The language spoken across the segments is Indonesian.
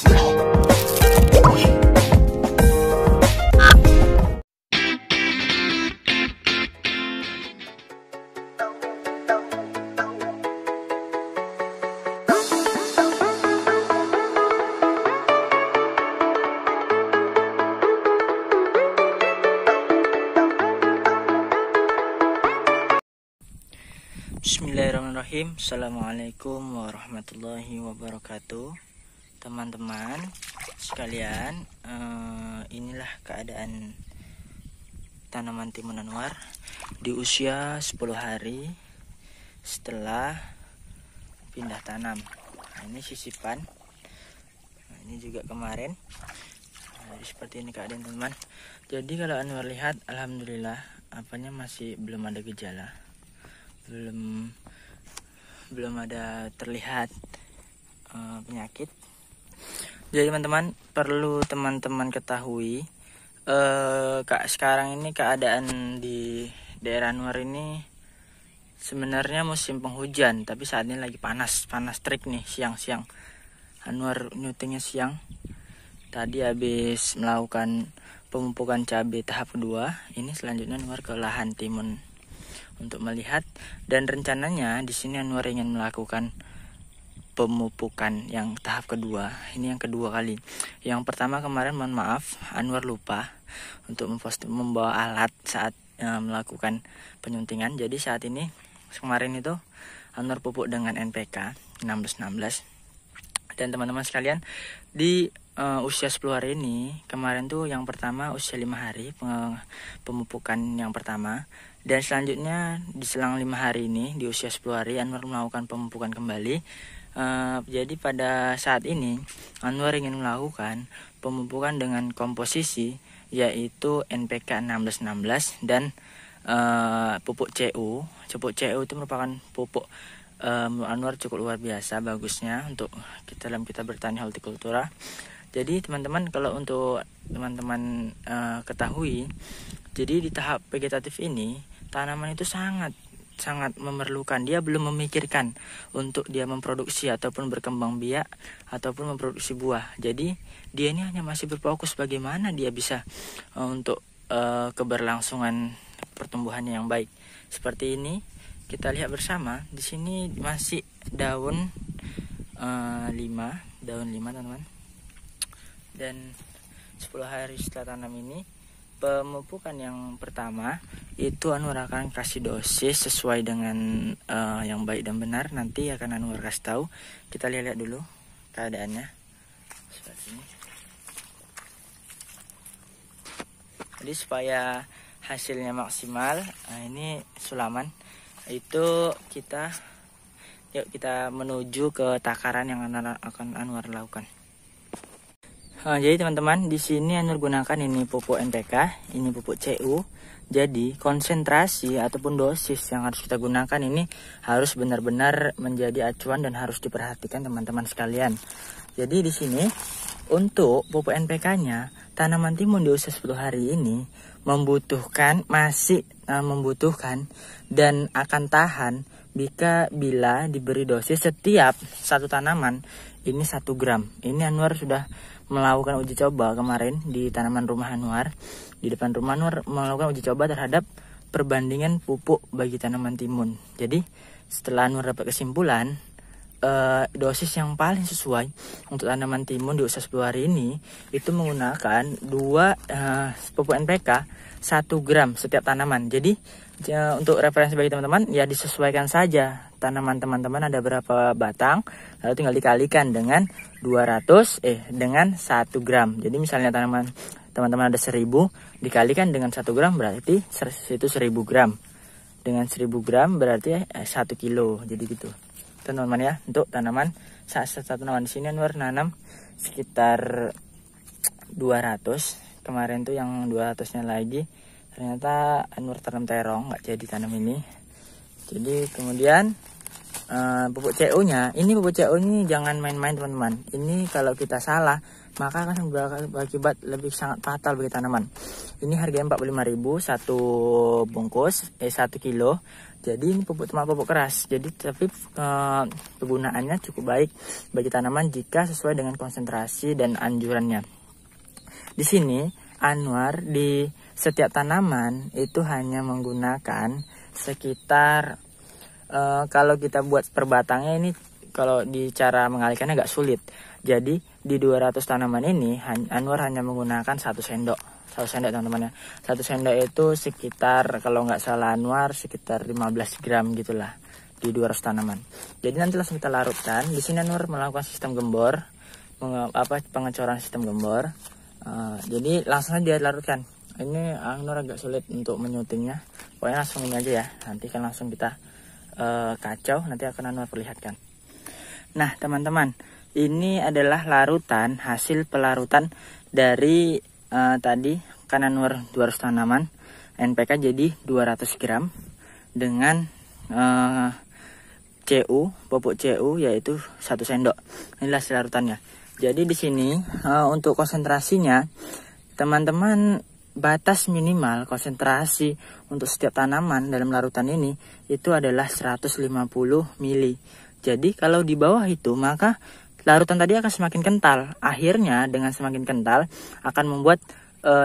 Bismillahirrahmanirrahim. Assalamualaikum warahmatullahi wabarakatuh. Teman-teman sekalian, inilah keadaan tanaman timun Anwar di usia 10 hari setelah pindah tanam. Nah, ini sisipan. Nah, ini juga kemarin. Jadi seperti ini keadaan teman. Jadi kalau Anwar lihat, alhamdulillah apanya masih belum ada gejala. Belum ada terlihat penyakit. Jadi teman-teman, perlu teman-teman ketahui sekarang ini keadaan di daerah Anwar ini sebenarnya musim penghujan, tapi saat ini lagi panas terik nih. Siang-siang Anwar nyutingnya siang. Tadi habis melakukan pemupukan cabai tahap kedua. Ini selanjutnya Anwar ke lahan timun untuk melihat, dan rencananya di sini Anwar ingin melakukan pemupukan yang tahap kedua. Ini yang kedua kali. Yang pertama kemarin, mohon maaf, Anwar lupa untuk membawa alat saat melakukan penyuntingan. Jadi saat ini, kemarin itu Anwar pupuk dengan NPK 1616. Dan teman-teman sekalian, di usia 10 hari ini, kemarin tuh yang pertama usia 5 hari pemupukan yang pertama. Dan selanjutnya di selang 5 hari ini, di usia 10 hari, Anwar melakukan pemupukan kembali. Jadi pada saat ini Anwar ingin melakukan pemupukan dengan komposisi yaitu NPK 1616 dan pupuk CU. Pupuk CU itu merupakan pupuk Anwar cukup luar biasa bagusnya untuk dalam kita bertani hortikultura. Jadi teman-teman, kalau untuk teman-teman ketahui, jadi di tahap vegetatif ini tanaman itu sangat memerlukan, dia belum memikirkan untuk dia memproduksi ataupun berkembang biak ataupun memproduksi buah. Jadi dia ini hanya masih berfokus bagaimana dia bisa untuk keberlangsungan pertumbuhannya yang baik. Seperti ini kita lihat bersama, di sini masih daun 5 teman-teman. Dan 10 hari setelah tanam ini, pemupukan yang pertama itu Anwar akan kasih dosis sesuai dengan yang baik dan benar. Nanti akan Anwar kasih tahu. Kita lihat dulu keadaannya seperti ini. Jadi supaya hasilnya maksimal, ini sulaman itu kita menuju ke takaran yang akan Anwar lakukan. Jadi teman-teman, di sini Anwar gunakan ini pupuk NPK, ini pupuk CU. Jadi konsentrasi ataupun dosis yang harus kita gunakan ini harus benar-benar menjadi acuan dan harus diperhatikan teman-teman sekalian. Jadi di sini untuk pupuk NPK-nya, tanaman timun di usia 10 hari ini masih membutuhkan dan akan tahan bila diberi dosis setiap satu tanaman ini 1 gram. Ini Anwar sudah melakukan uji coba kemarin di tanaman rumah Anwar. Di depan rumah Anwar melakukan uji coba terhadap perbandingan pupuk bagi tanaman timun. Jadi setelah Anwar dapat kesimpulan, dosis yang paling sesuai untuk tanaman timun di usia 10 hari ini itu menggunakan 2 pupuk NPK 1 gram setiap tanaman. Jadi untuk referensi bagi teman-teman, ya disesuaikan saja tanaman teman-teman ada berapa batang, lalu tinggal dikalikan dengan 1 gram. Jadi misalnya teman-teman ada 1000, dikalikan dengan 1 gram berarti itu 1000 gram. Dengan 1000 gram berarti 1 kilo. Jadi gitu teman-teman ya, untuk tanaman satu tanaman di sini Anwar nanam sekitar 200. Kemarin tuh yang 200-nya lagi ternyata Anwar tanam terong, nggak jadi tanam ini. Jadi kemudian pupuk CU-nya, ini pupuk CU ini jangan main-main teman-teman. Ini kalau kita salah maka akan berakibat lebih sangat fatal bagi tanaman. Ini harganya 45.000 1 bungkus 1 kilo, Jadi ini pupuk keras. Jadi tapi kegunaannya cukup baik bagi tanaman jika sesuai dengan konsentrasi dan anjurannya. Di sini Anwar di setiap tanaman itu hanya menggunakan sekitar kalau kita buat per batangnya ini, kalau di cara mengalihkannya agak sulit. Jadi di 200 tanaman ini Anwar hanya menggunakan 1 sendok teman-teman ya. 1 sendok itu sekitar, kalau nggak salah Anwar, sekitar 15 gram gitulah di 200 tanaman. Jadi nanti langsung kita larutkan. Di sini Anwar melakukan sistem gembor, pengecoran sistem gembor. Jadi langsung aja larutkan. Ini Anwar agak sulit untuk menyutingnya. Pokoknya langsung ini aja ya. Nanti kan langsung kita kacau, nanti akan Anwar perlihatkan. Nah teman-teman, ini adalah larutan, hasil pelarutan dari tadi kan Anwar 200 tanaman, NPK jadi 200 gram dengan pupuk CU yaitu 1 sendok. Inilah hasil larutannya. Jadi di sini untuk konsentrasinya teman-teman, batas minimal konsentrasi untuk setiap tanaman dalam larutan ini itu adalah 150 mili. Jadi kalau di bawah itu maka larutan tadi akan semakin kental. Akhirnya dengan semakin kental akan membuat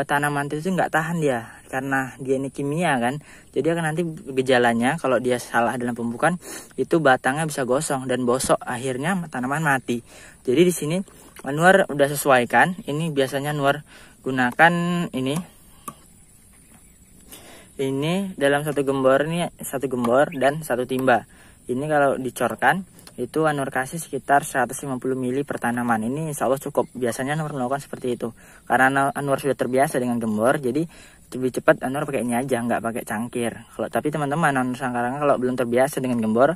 tanaman itu nggak tahan dia, karena dia ini kimia kan. Jadi akan nanti gejalanya kalau dia salah dalam pemupukan itu batangnya bisa gosong dan bosok, akhirnya tanaman mati. Jadi di sini Anwar udah sesuaikan. Ini biasanya Anwar gunakan ini dalam satu gembor ini, 1 gembor dan 1 timba. Ini kalau dicorkan itu Anwar kasih sekitar 150 mili per tanaman. Ini insya Allah cukup. Biasanya Anwar melakukan seperti itu karena Anwar sudah terbiasa dengan gembor, jadi lebih cepat Anwar pakai ini aja, nggak pakai cangkir. Tapi teman-teman Anwar Sangkarangan kalau belum terbiasa dengan gembor,